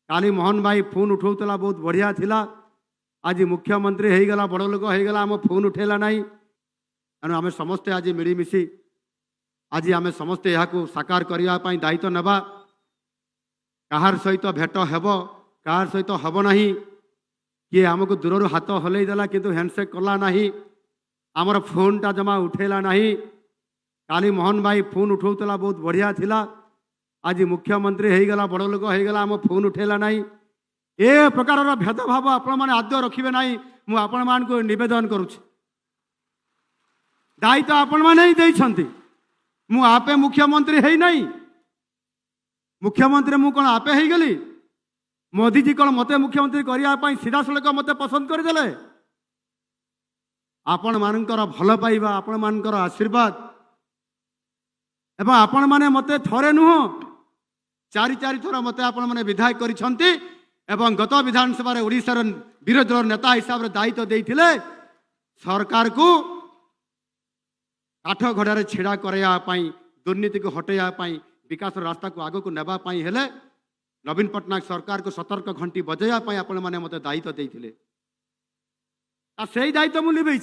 काली मोहन भाई फोन उठाऊला बहुत बढ़िया थिला। आज मुख्यमंत्री हो गला बड़ लोक हो गला आम फोन उठेला नहीं। तेणु आम समस्ते आज मिलमिशि आज आम समस्ते यहाँ साकार करने दायित्व नेबा। कहार सहित भेट हेब कहार सहित हम ना किए आमको दूर हाथ हलईदेला किंतु हैंडसेक कला ना आमर फोनटा जमा उठेला नहीं। काली मोहन भाई फोन उठाऊला बहुत बढ़िया थिला। आज मुख्यमंत्री हो गला बड़ लोक हो गला आम फोन उठेला नहीं। ए प्रकार भेदभाव आपण मैंने आद्य रखिए ना। मुझे निवेदन करुच्ची दायित्व आपण मैंने आपे मुख्यमंत्री है नहीं। मुख्यमंत्री मु कौन आपे हो गली मोदी जी कौन मते मुख्यमंत्री करने सीधा सड़क मते पसंद करदे। आपण मानकर भल पाइबा आपण मानकर आशीर्वाद एवं आपण माने मते थरे नुह चारि चारि थर मते आपण माने विधायक करिसंती एवं गत विधानसभा ओडिशार विरोधी दल नेता हिसाब से दायित्व देइथिले सरकार को काठ घड़े छिड़ा कराई दुर्नीति को हटाई विकास रास्ता को आग को नेबाई हेले नवीन पट्टनायक सरकार को सतर्क घंटी बजाइवाई आपण मैंने मत दायित्व देते से दायित्व मुझे